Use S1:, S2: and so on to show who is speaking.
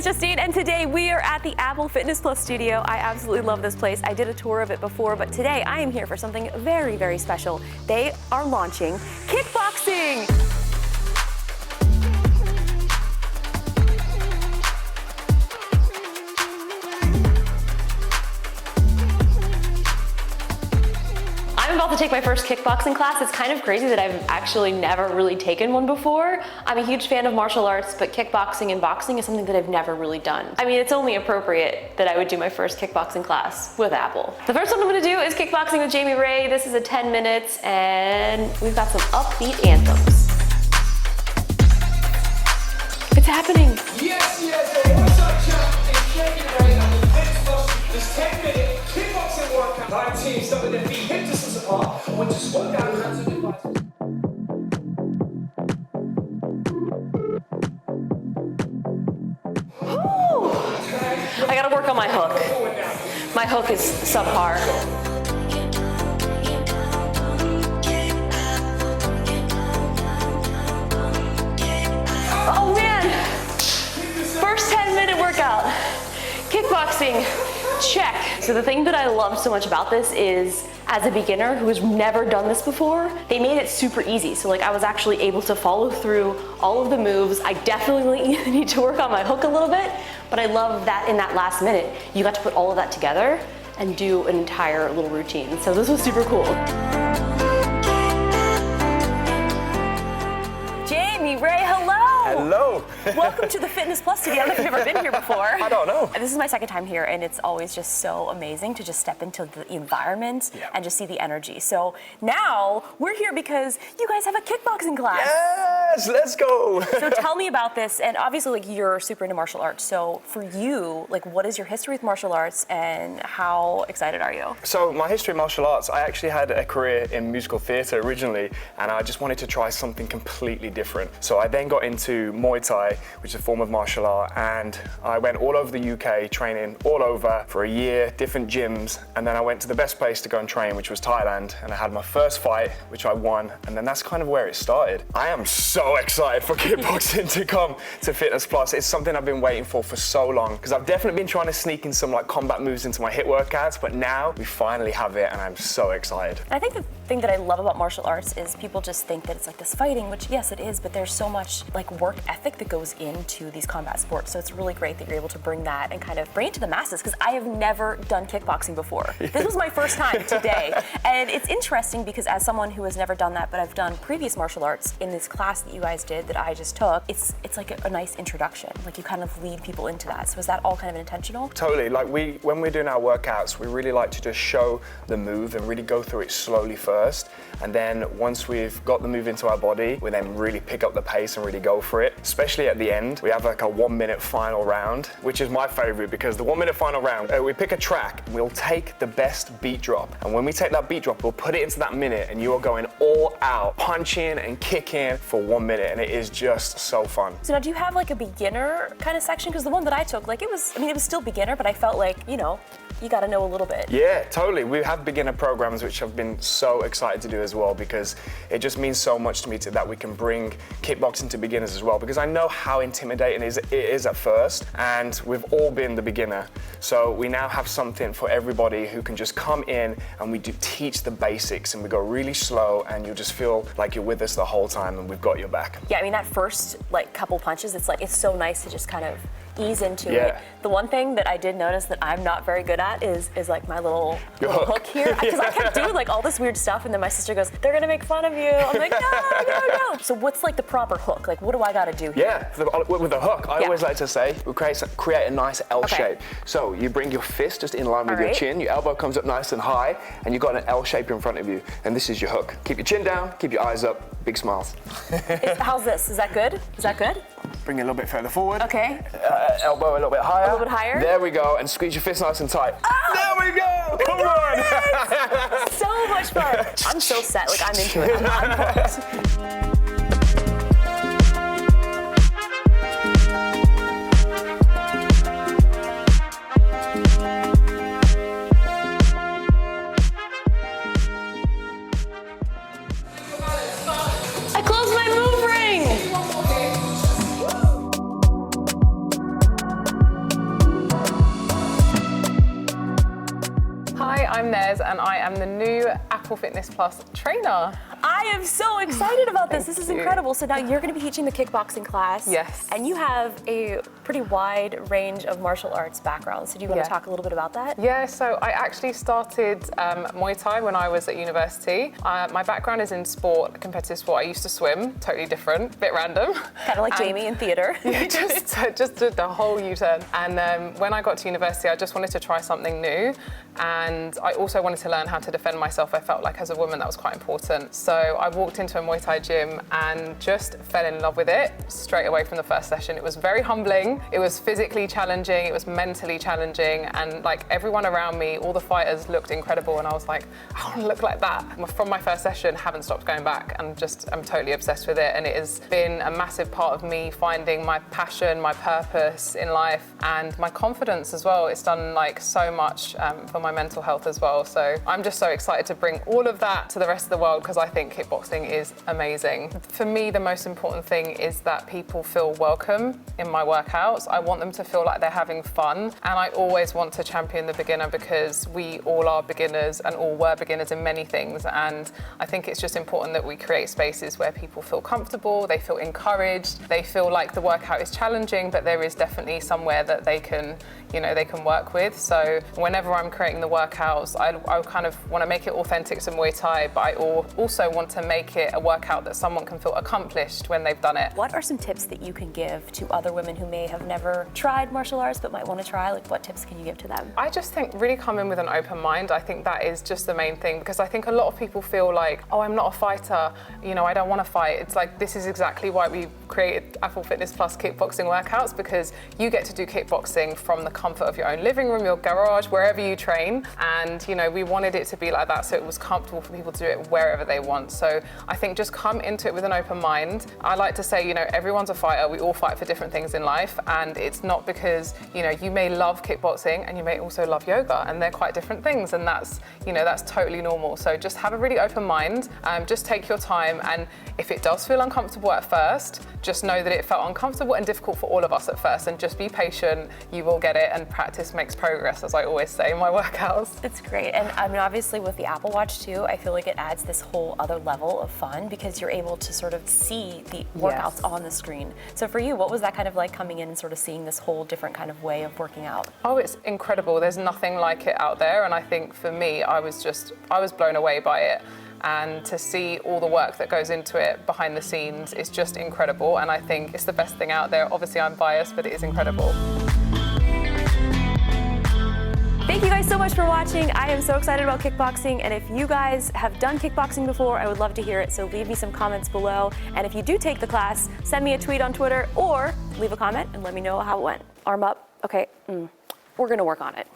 S1: iJustine, and today we are at the Apple Fitness Plus studio. I absolutely love this place. I did a tour of it before, but today I am here for something very, very special. They are launching kickboxing. I'm about to take my first kickboxing class. It's kind of crazy that I've actually never really taken one before. I'm a huge fan of martial arts, but kickboxing and boxing is something that I've never really done. I mean, it's only appropriate that I would do my first kickboxing class with Apple. The first one I'm gonna do is kickboxing with Jamie Ray. This is a 10 minutes, and we've got some upbeat anthems. It's happening.
S2: Yes, what's up, champ? It's Jamie Ray and the Fitness Plus. This 10-minute kickboxing workout. 9 teams stuck with their feet hip distance apart. I want to squat down hands on your thighs.
S1: I gotta work on my hook. My hook is subpar. Oh man! First 10-minute workout. Kickboxing, check. So the thing that I love so much about this is, as a beginner who has never done this before, they made it super easy. So like I was actually able to follow through all of the moves. I definitely need to work on my hook a little bit, but I love that in that last minute, you got to put all of that together and do an entire little routine. So this was super cool. Jamie Ray, hello!
S3: Hello!
S1: Welcome to the Fitness Plus studio. I don't know if you've ever been here before.
S3: I don't know.
S1: This is my second time here, and it's always just so amazing to just step into the environment and just see the energy. So now we're here because you guys have a kickboxing class.
S3: Yes, let's go!
S1: So tell me about this, and obviously like you're super into martial arts. So for you, like what is your history with martial arts and how excited are you?
S3: So my history of martial arts, I actually had a career in musical theatre originally, and I just wanted to try something completely different. So I then got into Muay Thai, which is a form of martial art, and I went all over the UK, training all over for a year, different gyms, and then I went to the best place to go and train, which was Thailand, and I had my first fight, which I won, and then that's kind of where it started. I am so excited for kickboxing to come to Fitness Plus. It's something I've been waiting for so long, because I've definitely been trying to sneak in some like combat moves into my HIIT workouts, but now we finally have it, and I'm so excited.
S1: I think the thing that I love about martial arts is people just think that it's like this fighting, which yes it is, but there's so much like work ethic that goes into these combat sports. So it's really great that you're able to bring that and kind of bring it to the masses, because I have never done kickboxing before. This was my first time today. And it's interesting because as someone who has never done that, but I've done previous martial arts, in this class that you guys did that I just took, it's like a nice introduction. Like you kind of lead people into that. So is that all kind of intentional?
S3: Totally. Like when we're doing our workouts, we really like to just show the move and really go through it slowly first. And then once we've got the move into our body, we then really pick up the pace and really go for it. Especially at the end, we have like a 1-minute final round, which is my favorite, because the 1-minute final round, we pick a track, we'll take the best beat drop. And when we take that beat drop, we'll put it into that minute, and you are going all out, punching and kicking for 1 minute, and it is just so fun.
S1: So now do you have like a beginner kind of section? Because the one that I took, like it was still beginner, but I felt like, you know, you got to know a little bit.
S3: Yeah, totally. We have beginner programs, which I've been so excited to do as well, because it just means so much to me that we can bring kickboxing to beginners as well, because I know how intimidating it is at first, and we've all been the beginner. So we now have something for everybody who can just come in, and we do teach the basics, and we go really slow, and you'll just feel like you're with us the whole time, and we've got your back.
S1: Yeah, I mean that first like couple punches, it's so nice to just kind of ease into it. The one thing that I did notice that I'm not very good at is like my little hook here, because I kept doing like all this weird stuff, and then my sister goes, "They're gonna make fun of you." I'm like, no. So what's like the proper hook? Like what do I gotta do here?
S3: Yeah, with the hook, I always like to say, we create a nice L shape. So you bring your fist just in line with your chin, your elbow comes up nice and high, and you've got an L shape in front of you, and this is your hook. Keep your chin down, keep your eyes up, big smiles.
S1: How's this? Is that good? Is that good?
S3: Bring it a little bit further forward.
S1: Okay.
S3: Elbow a little bit higher.
S1: A little bit higher.
S3: There we go, and squeeze your fist nice and tight.
S1: Oh,
S3: there we go! Come on!
S1: So much fun. I'm so set, like I'm into it. I'm pumped. I closed my move ring!
S4: I'm Nez, and I am the new Apple Fitness Plus trainer.
S1: I am so excited about this. This is
S4: you.
S1: incredible. So now you're going to be teaching the kickboxing class.
S4: Yes.
S1: And you have a pretty wide range of martial arts backgrounds. So do you want to talk a little bit about that?
S4: Yeah, so I actually started Muay Thai when I was at university. My background is in sport, competitive sport. I used to swim, totally different, bit random.
S1: Kind of like Jamie in theater.
S4: Yeah, just did the whole U-turn. And when I got to university, I just wanted to try something new. And I also wanted to learn how to defend myself. I felt like as a woman that was quite important. So I walked into a Muay Thai gym and just fell in love with it straight away from the first session. It was very humbling. It was physically challenging. It was mentally challenging. And like everyone around me, all the fighters looked incredible. And I was like, I want to look like that. From my first session, haven't stopped going back, and I'm totally obsessed with it. And it has been a massive part of me finding my passion, my purpose in life, and my confidence as well. It's done like so much for my mental health as well. So I'm just so excited to bring all of that to the rest of the world, because I think kickboxing is amazing. For me, the most important thing is that people feel welcome in my workouts. I want them to feel like they're having fun, and I always want to champion the beginner, because we all are beginners and all were beginners in many things. And I think it's just important that we create spaces where people feel comfortable, they feel encouraged, they feel like the workout is challenging, but there is definitely somewhere that they can work with. So whenever I'm creating the workouts, I kind of want to make it authentic to Muay Thai, but I also want to make it a workout that someone can feel accomplished when they've done it.
S1: What are some tips that you can give to other women who may have never tried martial arts but might want to try? Like, what tips can you give to them?
S4: I just think really come in with an open mind. I think that is just the main thing, because I think a lot of people feel like, oh, I'm not a fighter, I don't want to fight. It's like, this is exactly why we created Apple Fitness Plus kickboxing workouts, because you get to do kickboxing from the comfort of your own living room, your garage, wherever you train. And we wanted it to be like that, so it was comfortable for people to do it wherever they want. So I think just come into it with an open mind. I like to say, everyone's a fighter. We all fight for different things in life, and it's not because you may love kickboxing and you may also love yoga, and they're quite different things, and that's totally normal. So just have a really open mind. Just take your time, and if it does feel uncomfortable at first, just know that it felt uncomfortable and difficult for all of us at first, and just be patient. You will get it, and practice makes progress, as I always say in my workouts.
S1: It's great. And I mean, obviously with the Apple Watch too, I feel like it adds this whole other level of fun, because you're able to sort of see the workouts on the screen. So for you, what was that kind of like, coming in and sort of seeing this whole different kind of way of working out?
S4: Oh, it's incredible. There's nothing like it out there. And I think for me, I was blown away by it. And to see all the work that goes into it behind the scenes is just incredible. And I think it's the best thing out there. Obviously, I'm biased, but it is incredible.
S1: Thank you guys so much for watching. I am so excited about kickboxing, and if you guys have done kickboxing before, I would love to hear it, so leave me some comments below. And if you do take the class, send me a tweet on Twitter or leave a comment and let me know how it went. Arm up. Okay, we're gonna work on it.